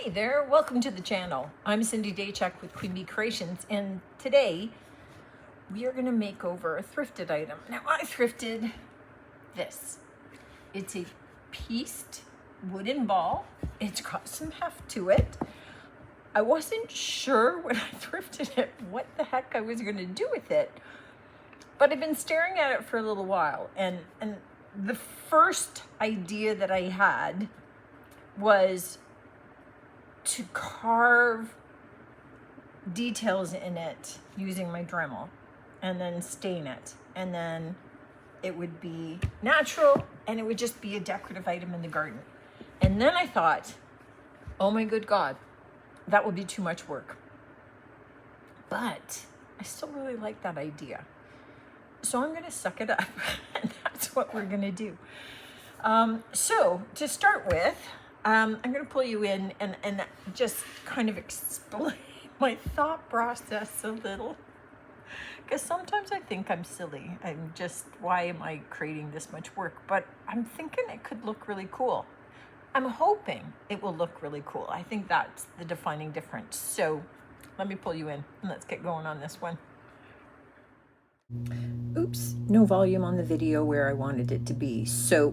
Hey there, welcome to the channel. I'm Cindy Daychuk with Queen Bee Creations, and today we are going to make over a thrifted item. Now, I thrifted this. It's a pieced wooden ball. It's got some heft to it. I wasn't sure when I thrifted it what the heck I was going to do with it, but I've been staring at it for a little while, and the first idea that I had was to carve details in it using my Dremel and then stain it, and then it would be natural and it would just be a decorative item in the garden. And then I thought, oh my good God, that would be too much work. But I still really like that idea. So I'm going to suck it up and that's what we're going to do. So to start with, I'm going to pull you in and just kind of explain my thought process a little. Because sometimes I think I'm silly. I'm just, why am I creating this much work? But I'm thinking it could look really cool. I'm hoping it will look really cool. I think that's the defining difference. So let me pull you in and let's get going on this one. Oops, no volume on the video where I wanted it to be. So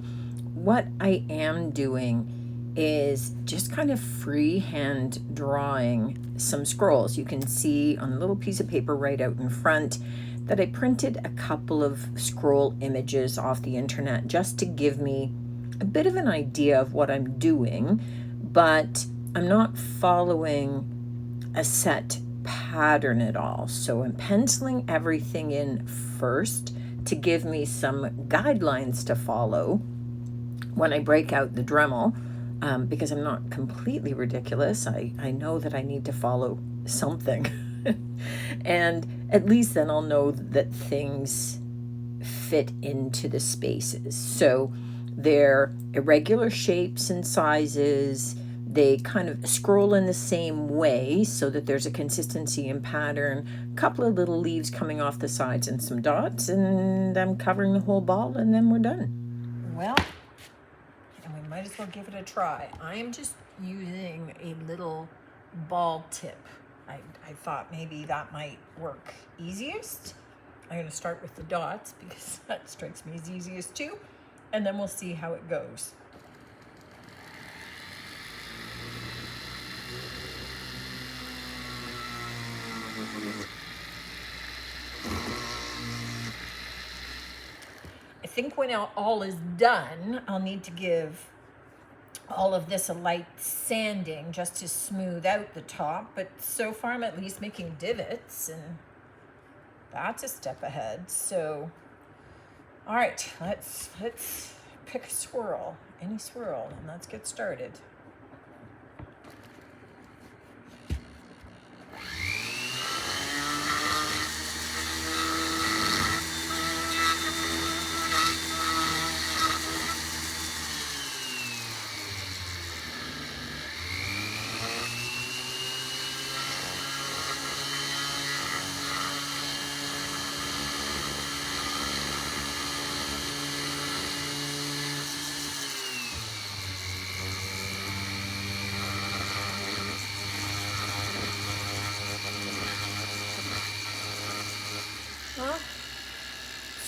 what I am doing is just kind of freehand drawing some scrolls. You can see on a little piece of paper right out in front that I printed a couple of scroll images off the internet just to give me a bit of an idea of what I'm doing, but I'm not following a set pattern at all. So I'm penciling everything in first to give me some guidelines to follow when I break out the Dremel. Because I'm not completely ridiculous. I know that I need to follow something. And at least then I'll know that things fit into the spaces. So they're irregular shapes and sizes. They kind of scroll in the same way so that there's a consistency and pattern. A couple of little leaves coming off the sides and some dots, and I'm covering the whole ball, and then we're done. Well, might as well give it a try. I am just using a little ball tip. I thought maybe that might work easiest. I'm going to start with the dots because that strikes me as easiest too, and then we'll see how it goes. I think when all is done, I'll need to give all of this a light sanding just to smooth out the top, but so far I'm at least making divots, and that's a step ahead. So all right, let's pick a swirl, any swirl, and let's get started.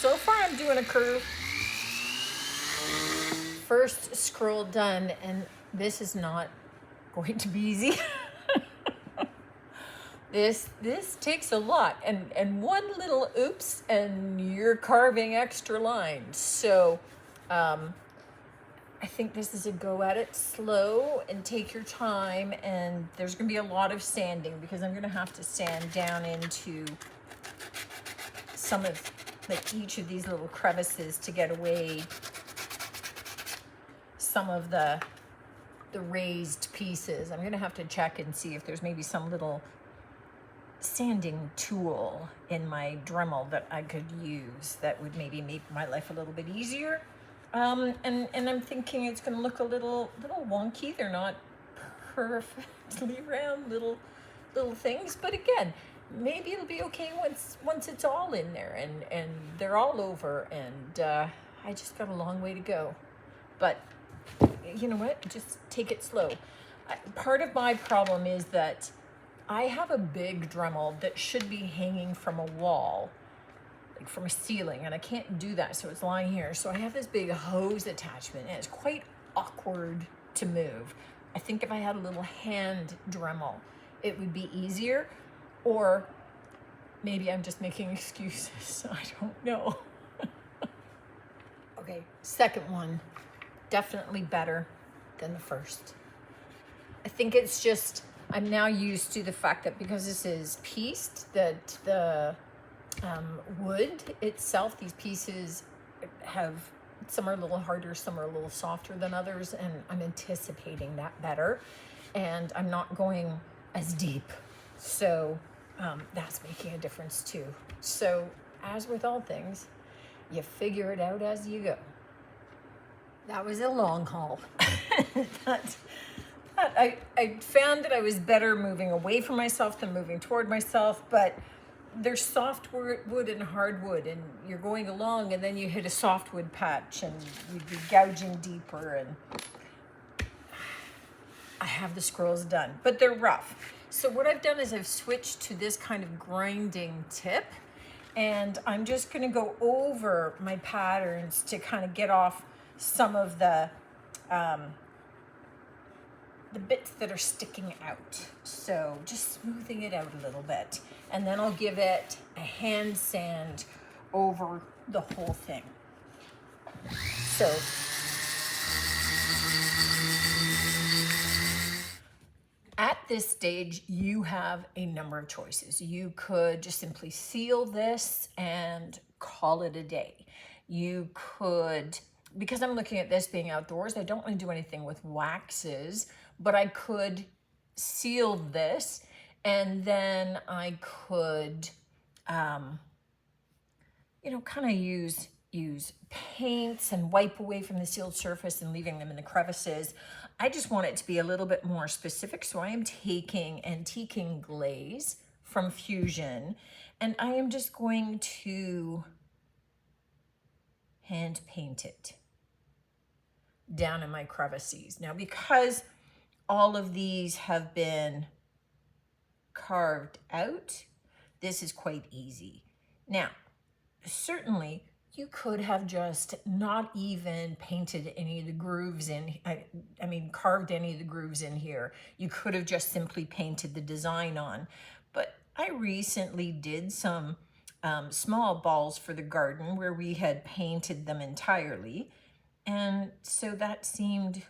So far I'm doing a curve. First scroll done, and this is not going to be easy. This takes a lot, and one little oops and you're carving extra lines. So I think this is a go at it slow and take your time, and there's gonna be a lot of sanding because I'm gonna have to sand down into some of each of these little crevices to get away some of the raised pieces. I'm gonna have to check and see if there's maybe some little sanding tool in my Dremel that I could use that would maybe make my life a little bit easier. And I'm thinking it's gonna look a little wonky. They're not perfectly round little things, but again, maybe it'll be okay once it's all in there and they're all over, and I just got a long way to go. But you know what? Just take it slow. Part of my problem is that I have a big Dremel that should be hanging from a wall, like from a ceiling, and I can't do that, so it's lying here. So I have this big hose attachment, and it's quite awkward to move. I think if I had a little hand Dremel, it would be easier, or maybe I'm just making excuses. I don't know. Okay, second one, definitely better than the first. I think it's just, I'm now used to the fact that because this is pieced, that the wood itself, these pieces have, some are a little harder, some are a little softer than others, and I'm anticipating that better, and I'm not going as deep. So that's making a difference too. So as with all things, you figure it out as you go. That was a long haul. I found that I was better moving away from myself than moving toward myself, but there's softwood and hardwood, and you're going along and then you hit a softwood patch and you'd be gouging deeper, and I have the scrolls done, but they're rough. So what I've done is I've switched to this kind of grinding tip, and I'm just gonna go over my patterns to kind of get off some of the bits that are sticking out. So just smoothing it out a little bit. And then I'll give it a hand sand over the whole thing. So at this stage, you have a number of choices. You could just simply seal this and call it a day. You could, because I'm looking at this being outdoors, I don't want to do anything with waxes, but I could seal this, and then I could, you know, kind of use paints and wipe away from the sealed surface and leaving them in the crevices. I just want it to be a little bit more specific, so I am taking antiquing glaze from Fusion, and I am just going to hand paint it down in my crevices. Now, because all of these have been carved out, this is quite easy. Now, certainly you could have just not even painted any of the grooves in, I mean, carved any of the grooves in here. You could have just simply painted the design on. But I recently did some small balls for the garden where we had painted them entirely. And so that seemed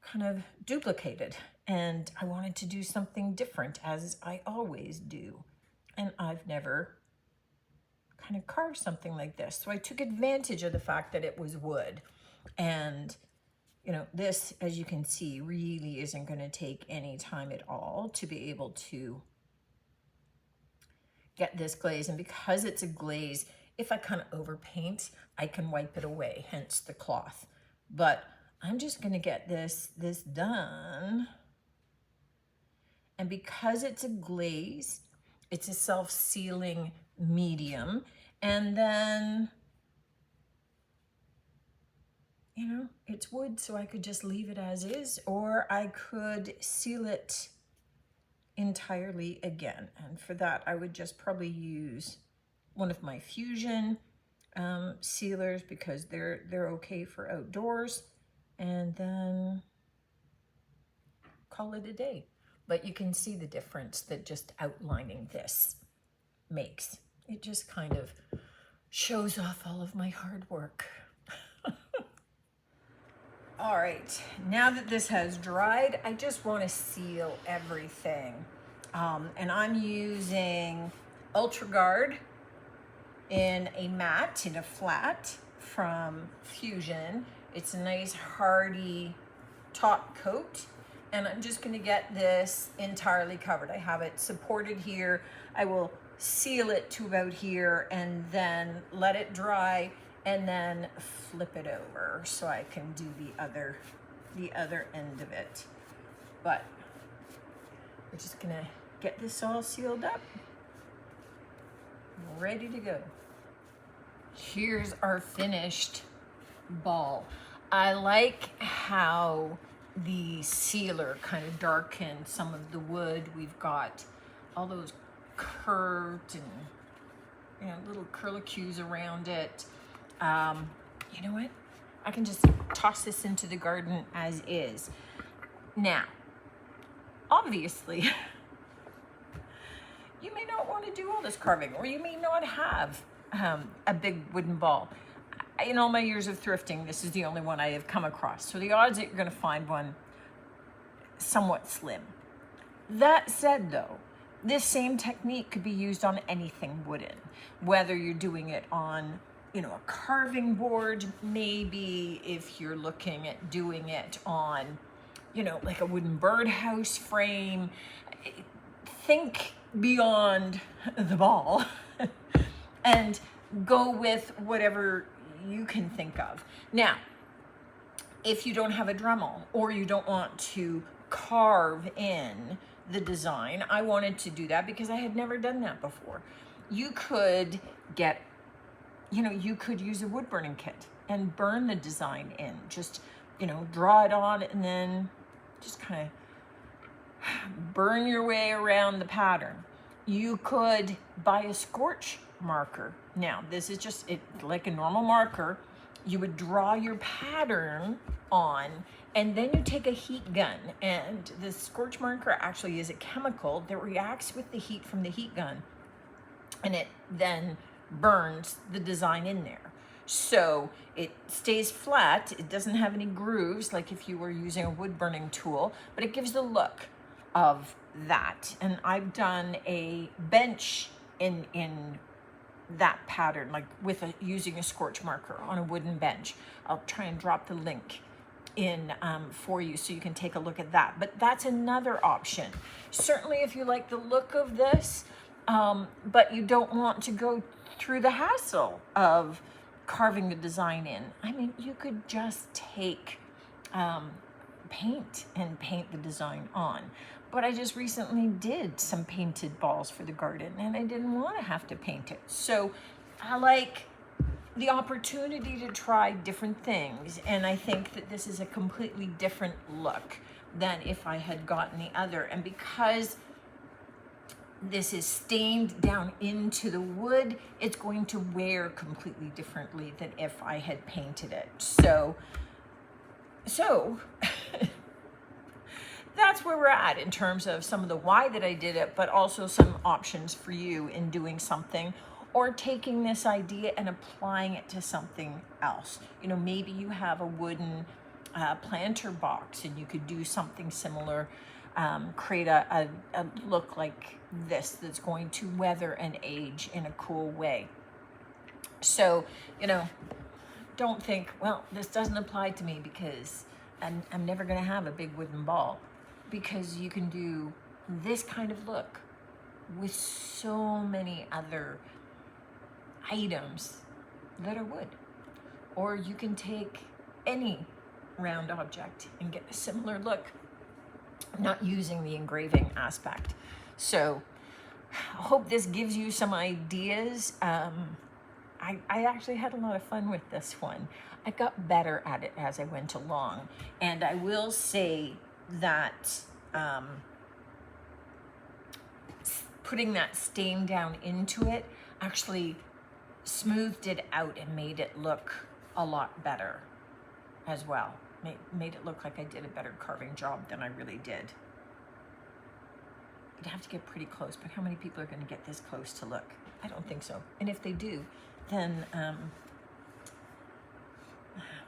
kind of duplicated, and I wanted to do something different, as I always do, and I've never kind of carved something like this. So I took advantage of the fact that it was wood, and you know, this, as you can see, really isn't going to take any time at all to be able to get this glaze. And because it's a glaze, if I kind of overpaint, I can wipe it away, hence the cloth. But I'm just gonna get this done. And because it's a glaze, it's a self-sealing medium. And then, you know, it's wood, so I could just leave it as is, or I could seal it entirely again. And for that, I would just probably use one of my Fusion sealers, because they're okay for outdoors, and then call it a day. But you can see the difference that just outlining this makes. It just kind of shows off all of my hard work. All right, now that this has dried, I just want to seal everything. And I'm using Ultra Guard in a matte, in a flat from Fusion. It's a nice hardy top coat, and I'm just gonna get this entirely covered. I have it supported here. I will seal it to about here and then let it dry, and then flip it over so I can do the other end of it. But we're just gonna get this all sealed up, ready to go. Here's our finished ball. I like how the sealer kind of darkened some of the wood. We've got all those curved and, you know, little curlicues around it. You know what? I can just toss this into the garden as is. Now, obviously, you may not want to do all this carving, or you may not have a big wooden ball. In all my years of thrifting, this is the only one I have come across. So the odds that you're going to find one somewhat slim. That said, though, this same technique could be used on anything wooden, whether you're doing it on, you know, a carving board, maybe if you're looking at doing it on, you know, like a wooden birdhouse frame. Think beyond the ball and go with whatever you can think of. Now, if you don't have a Dremel or you don't want to carve in the design, I wanted to do that because I had never done that before. You could get, you know, you could use a wood burning kit and burn the design in. Just, you know, draw it on and then just kind of burn your way around the pattern. You could buy a scorch marker. Now, this is just like a normal marker. You would draw your pattern on, and then you take a heat gun, and the scorch marker actually is a chemical that reacts with the heat from the heat gun, and it then burns the design in there. So it stays flat. It doesn't have any grooves like if you were using a wood burning tool, but it gives the look of that. And I've done a bench in that pattern, like with using a scorch marker on a wooden bench. I'll try and drop the link in for you so you can take a look at that. But that's another option. Certainly if you like the look of this, but you don't want to go through the hassle of carving the design in. I mean, you could just take paint and paint the design on. But I just recently did some painted balls for the garden and I didn't want to have to paint it. So I like the opportunity to try different things. And I think that this is a completely different look than if I had gotten the other. And because this is stained down into the wood, it's going to wear completely differently than if I had painted it. So that's where we're at in terms of some of the why that I did it, but also some options for you in doing something or taking this idea and applying it to something else. You know, maybe you have a wooden planter box and you could do something similar, create a look like this that's going to weather and age in a cool way. So, you know, don't think, well, this doesn't apply to me because I'm never going to have a big wooden ball. Because you can do this kind of look with so many other items that are wood. Or you can take any round object and get a similar look, not using the engraving aspect. So I hope this gives you some ideas. I actually had a lot of fun with this one. I got better at it as I went along. And I will say that putting that stain down into it actually smoothed it out and made it look a lot better as well. Made it look like I did a better carving job than I really did. You'd have to get pretty close, but how many people are going to get this close to look? I don't think so. And if they do, then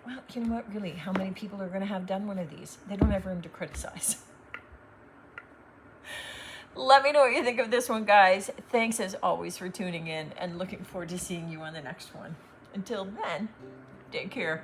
well, you know what, really, how many people are going to have done one of these? They don't have room to criticize. Let me know what you think of this one, guys. Thanks, as always, for tuning in and looking forward to seeing you on the next one. Until then, take care.